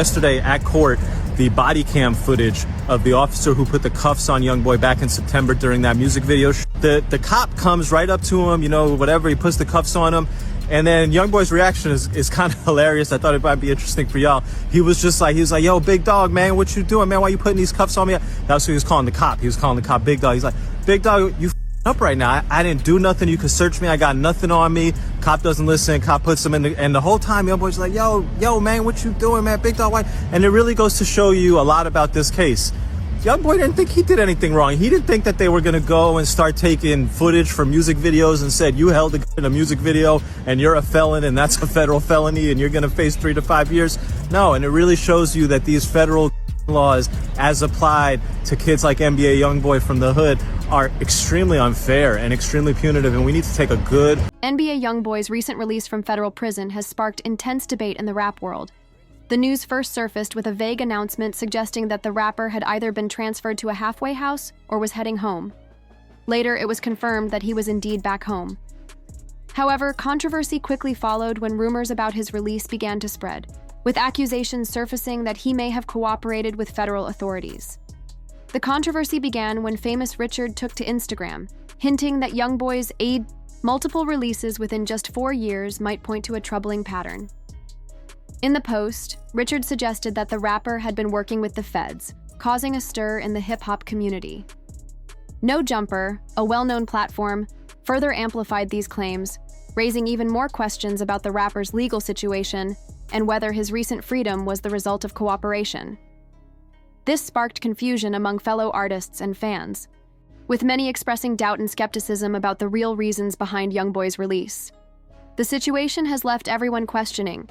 Yesterday at court, the body cam footage of the officer who put the cuffs on YoungBoy back in September during that music video. The cop comes right up to him, whatever, he puts the cuffs on him. And then YoungBoy's reaction is kind of hilarious. I thought it might be interesting for y'all. He was like, yo, big dog, man, what you doing, man? Why you putting these cuffs on me? That's who he was calling the cop. He was calling the cop big dog. He's like, big dog, you up right now. I didn't do nothing. You could search me. I got nothing on me. Cop doesn't listen. Cop puts him in and the whole time YoungBoy's like, yo, man, what you doing, man? Big dog, why? And it really goes to show you a lot about this case. YoungBoy didn't think he did anything wrong. He didn't think that they were going to go and start taking footage from music videos and said, you held a gun in a music video and you're a felon and that's a federal felony and you're going to face 3 to 5 years. No, and it really shows you that these federal laws, as applied to kids like NBA YoungBoy from the hood, are extremely unfair and extremely punitive, and we need to take a good... NBA YoungBoy's recent release from federal prison has sparked intense debate in the rap world. The news first surfaced with a vague announcement suggesting that the rapper had either been transferred to a halfway house or was heading home. Later, it was confirmed that he was indeed back home. However, controversy quickly followed when rumors about his release began to spread, with accusations surfacing that he may have cooperated with federal authorities. The controversy began when famous Richard took to Instagram, hinting that YoungBoy's multiple releases within just 4 years might point to a troubling pattern. In the post, Richard suggested that the rapper had been working with the feds, causing a stir in the hip-hop community. No Jumper, a well-known platform, further amplified these claims, raising even more questions about the rapper's legal situation and whether his recent freedom was the result of cooperation. This sparked confusion among fellow artists and fans, with many expressing doubt and skepticism about the real reasons behind YoungBoy's release. The situation has left everyone questioning,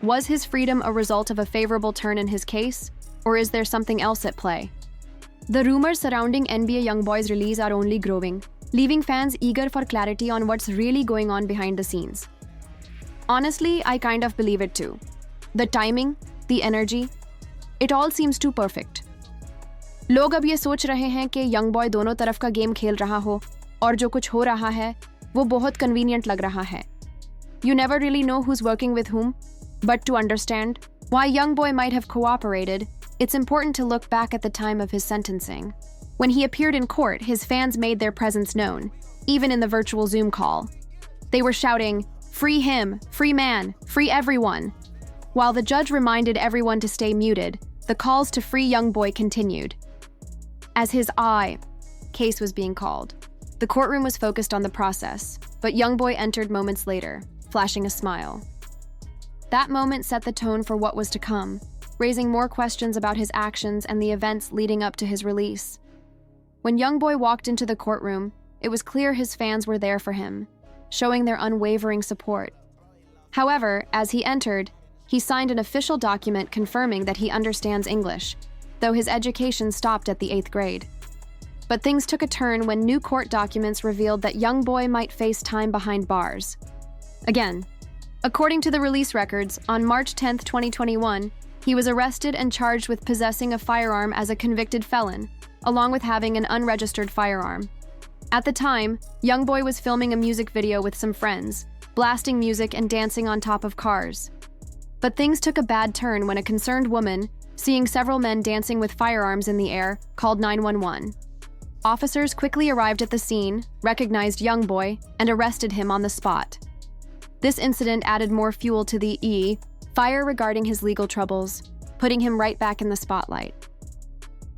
was his freedom a result of a favorable turn in his case, or is there something else at play? The rumors surrounding NBA YoungBoy's release are only growing, leaving fans eager for clarity on what's really going on behind the scenes. Honestly, I kind of believe it too. The timing, the energy, it all seems too perfect. लोग अब ये सोच रहे हैं कि YoungBoy दोनों तरफ का गेम खेल रहा हो और जो कुछ हो रहा है वो बहुत convenient लग रहा है. You never really know who's working with whom, but to understand why YoungBoy might have cooperated, it's important to look back at the time of his sentencing. When he appeared in court, his fans made their presence known, even in the virtual Zoom call. They were shouting, "Free him, free man, free everyone." While the judge reminded everyone to stay muted, the calls to free YoungBoy continued. As his case was being called, the courtroom was focused on the process, but YoungBoy entered moments later, flashing a smile. That moment set the tone for what was to come, raising more questions about his actions and the events leading up to his release. When YoungBoy walked into the courtroom, it was clear his fans were there for him, showing their unwavering support. However, as he entered, he signed an official document confirming that he understands English, though his education stopped at the 8th grade. But things took a turn when new court documents revealed that YoungBoy might face time behind bars. Again, according to the release records, on March 10, 2021, he was arrested and charged with possessing a firearm as a convicted felon, along with having an unregistered firearm. At the time, YoungBoy was filming a music video with some friends, blasting music and dancing on top of cars. But things took a bad turn when a concerned woman, seeing several men dancing with firearms in the air, called 911. Officers quickly arrived at the scene, recognized YoungBoy, and arrested him on the spot. This incident added more fuel to the fire regarding his legal troubles, putting him right back in the spotlight.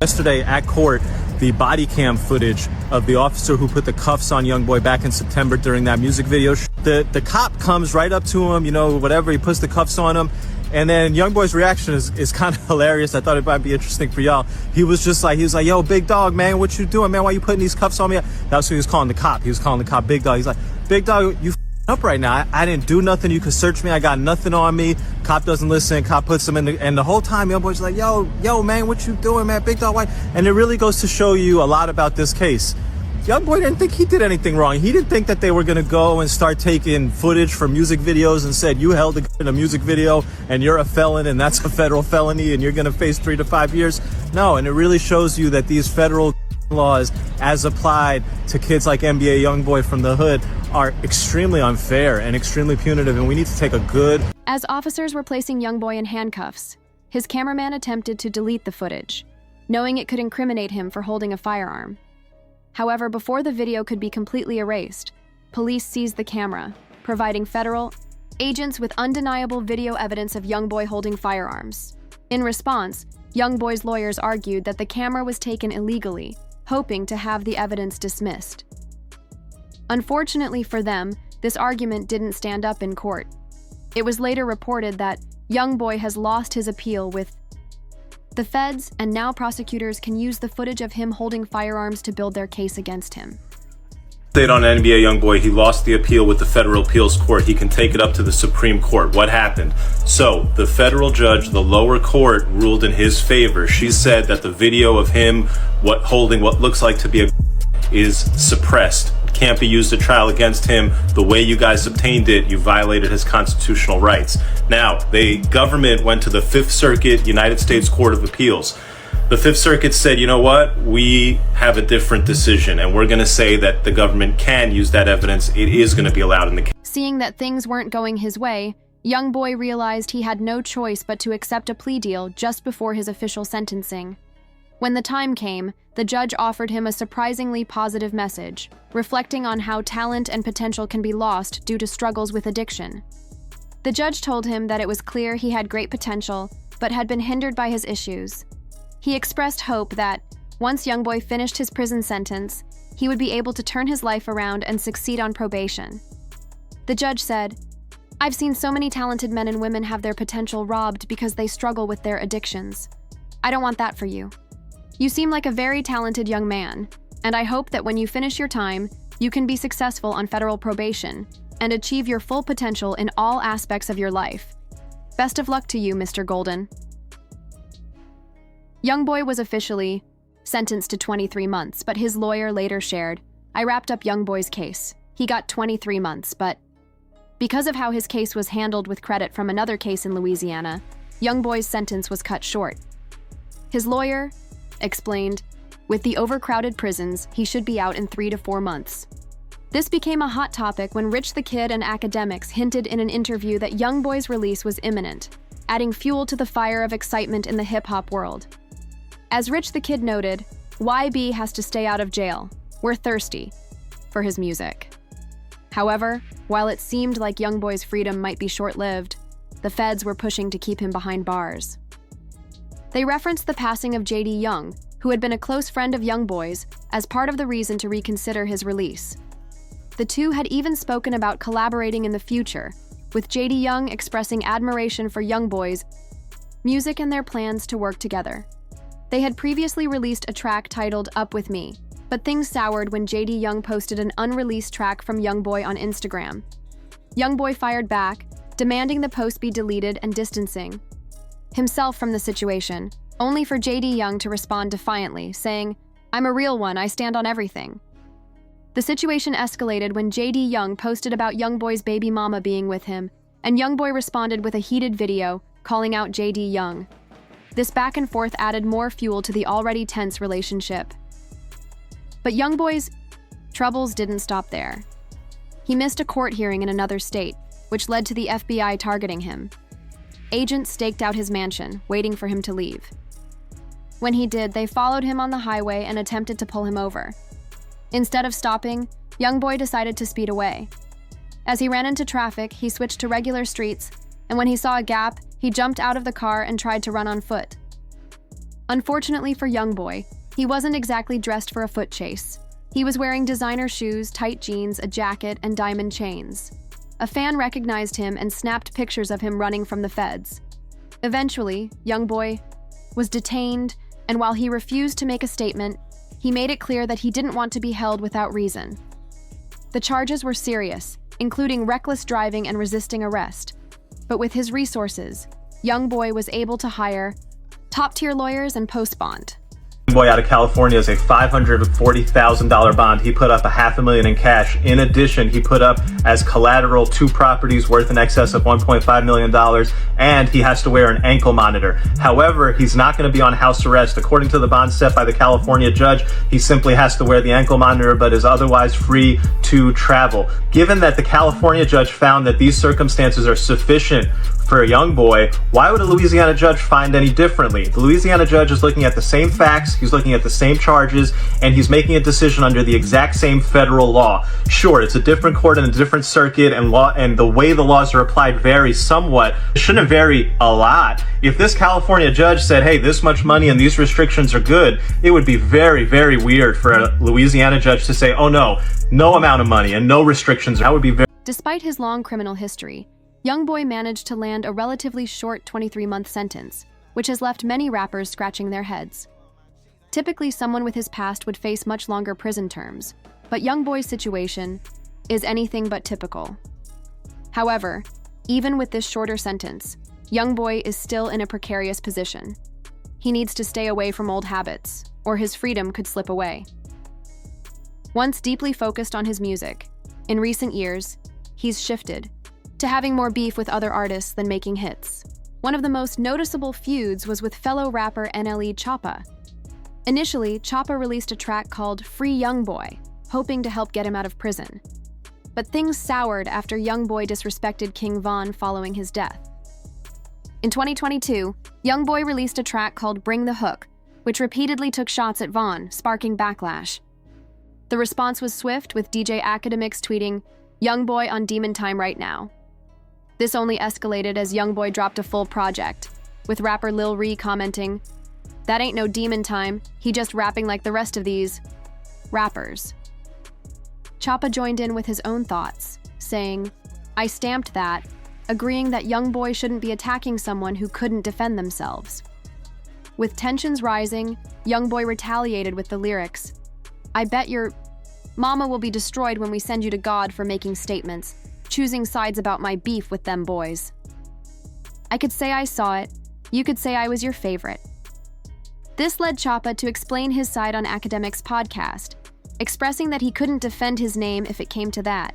Yesterday at court, the body cam footage of the officer who put the cuffs on YoungBoy back in September during that music video. The cop comes right up to him, whatever, he puts the cuffs on him. And then YoungBoy's reaction is kind of hilarious. I thought it might be interesting for y'all. He was like, yo, big dog, man, what you doing, man? Why you putting these cuffs on me? That's who he was calling the cop. He was calling the cop big dog. He's like, big dog, you up right now. I didn't do nothing. You could search me. I got nothing on me. Cop doesn't listen. Cop puts him in and the whole time YoungBoy's like, yo, man, what you doing, man? Big dog, why? And it really goes to show you a lot about this case. YoungBoy didn't think he did anything wrong. He didn't think that they were going to go and start taking footage from music videos and said, you held a gun in a music video and you're a felon and that's a federal felony and you're going to face 3 to 5 years. No, and it really shows you that these federal laws, as applied to kids like NBA YoungBoy from the hood, are extremely unfair and extremely punitive, and we need to take a good... As officers were placing YoungBoy in handcuffs, his cameraman attempted to delete the footage, knowing it could incriminate him for holding a firearm. However, before the video could be completely erased, police seized the camera, providing federal agents with undeniable video evidence of YoungBoy holding firearms. In response, YoungBoy's lawyers argued that the camera was taken illegally, hoping to have the evidence dismissed. Unfortunately for them, this argument didn't stand up in court. It was later reported that YoungBoy has lost his appeal with the feds, and now prosecutors can use the footage of him holding firearms to build their case against him. Update on NBA YoungBoy, he lost the appeal with the federal appeals court. He can take it up to the Supreme Court. What happened? So the federal judge, the lower court, ruled in his favor. She said that the video of him holding what looks like to be a is suppressed. Can't be used at trial against him. The way you guys obtained it, you violated his constitutional rights. Now, the government went to the Fifth Circuit United States Court of Appeals. The Fifth Circuit said, you know what, we have a different decision, and we're going to say that the government can use that evidence. It is going to be allowed in the case. Seeing that things weren't going his way, YoungBoy realized he had no choice but to accept a plea deal just before his official sentencing. When the time came, the judge offered him a surprisingly positive message, reflecting on how talent and potential can be lost due to struggles with addiction. The judge told him that it was clear he had great potential, but had been hindered by his issues. He expressed hope that, once YoungBoy finished his prison sentence, he would be able to turn his life around and succeed on probation. The judge said, "I've seen so many talented men and women have their potential robbed because they struggle with their addictions. I don't want that for you. You seem like a very talented young man, and I hope that when you finish your time, you can be successful on federal probation and achieve your full potential in all aspects of your life. Best of luck to you, Mr. Golden." YoungBoy was officially sentenced to 23 months, but his lawyer later shared, "I wrapped up YoungBoy's case. He got 23 months, but because of how his case was handled with credit from another case in Louisiana, YoungBoy's sentence was cut short." His lawyer explained, "With the overcrowded prisons, he should be out in 3 to 4 months." This became a hot topic when Rich the Kid and academics hinted in an interview that YoungBoy's release was imminent, adding fuel to the fire of excitement in the hip-hop world. As Rich the Kid noted, YB has to stay out of jail. We're thirsty for his music. However, while it seemed like YoungBoy's freedom might be short-lived, the feds were pushing to keep him behind bars. They referenced the passing of J.D. Young, who had been a close friend of YoungBoy's, as part of the reason to reconsider his release. The two had even spoken about collaborating in the future, with J.D. Young expressing admiration for YoungBoy's music and their plans to work together. They had previously released a track titled Up With Me, but things soured when J.D. Young posted an unreleased track from YoungBoy on Instagram. YoungBoy fired back, demanding the post be deleted and distancing himself from the situation, only for J.D. Young to respond defiantly, saying, "I'm a real one, I stand on everything." The situation escalated when J.D. Young posted about YoungBoy's baby mama being with him, and YoungBoy responded with a heated video, calling out J.D. Young. This back and forth added more fuel to the already tense relationship. But YoungBoy's troubles didn't stop there. He missed a court hearing in another state, which led to the FBI targeting him. Agents staked out his mansion, waiting for him to leave. When he did, they followed him on the highway and attempted to pull him over. Instead of stopping, YoungBoy decided to speed away. As he ran into traffic, he switched to regular streets, and when he saw a gap, he jumped out of the car and tried to run on foot. Unfortunately for YoungBoy, he wasn't exactly dressed for a foot chase. He was wearing designer shoes, tight jeans, a jacket, and diamond chains. A fan recognized him and snapped pictures of him running from the feds. Eventually, YoungBoy was detained, and while he refused to make a statement, he made it clear that he didn't want to be held without reason. The charges were serious, including reckless driving and resisting arrest. But with his resources, YoungBoy was able to hire top-tier lawyers and post bond. Boy out of California is a $540,000 bond. He put up $500,000 in cash. In addition, he put up as collateral 2 properties worth in excess of $1.5 million, and he has to wear an ankle monitor. However, he's not going to be on house arrest. According to the bond set by the California judge, he simply has to wear the ankle monitor, but is otherwise free to travel. Given that the California judge found that these circumstances are sufficient for a young boy, why would a Louisiana judge find any differently? The Louisiana judge is looking at the same facts, he's looking at the same charges, and he's making a decision under the exact same federal law. Sure, it's a different court and a different circuit, and the way the laws are applied varies somewhat. It shouldn't vary a lot. If this California judge said, hey, this much money and these restrictions are good, it would be very, very weird for a Louisiana judge to say, oh no amount of money and no restrictions. That would be very... Despite his long criminal history, YoungBoy managed to land a relatively short 23-month sentence, which has left many rappers scratching their heads. Typically, someone with his past would face much longer prison terms, but YoungBoy's situation is anything but typical. However, even with this shorter sentence, YoungBoy is still in a precarious position. He needs to stay away from old habits, or his freedom could slip away. Once deeply focused on his music, in recent years, he's shifted to having more beef with other artists than making hits. One of the most noticeable feuds was with fellow rapper NLE Choppa. Initially, Choppa released a track called Free YoungBoy, hoping to help get him out of prison. But things soured after YoungBoy disrespected King Von following his death. In 2022, YoungBoy released a track called Bring the Hook, which repeatedly took shots at Von, sparking backlash. The response was swift, with DJ Academics tweeting, "YoungBoy on Demon Time right now." This only escalated as YoungBoy dropped a full project, with rapper Lil Ree commenting, "That ain't no demon time, he just rapping like the rest of these rappers." Choppa joined in with his own thoughts, saying, "I stamped that," agreeing that YoungBoy shouldn't be attacking someone who couldn't defend themselves. With tensions rising, YoungBoy retaliated with the lyrics, "I bet your mama will be destroyed when we send you to God for making statements, choosing sides about my beef with them boys. I could say I saw it, you could say I was your favorite." This led Choppa to explain his side on Academic's podcast, expressing that he couldn't defend his name if it came to that.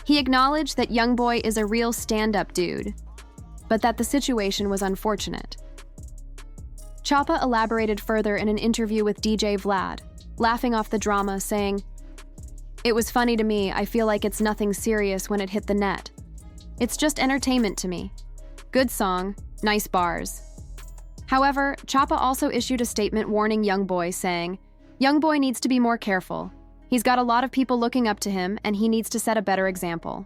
He acknowledged that YoungBoy is a real stand-up dude, but that the situation was unfortunate. Choppa elaborated further in an interview with DJ Vlad, laughing off the drama, saying, "It was funny to me. I feel like it's nothing serious when it hit the net. It's just entertainment to me. Good song, nice bars." However, Choppa also issued a statement warning YoungBoy, saying, "YoungBoy needs to be more careful. He's got a lot of people looking up to him, and he needs to set a better example."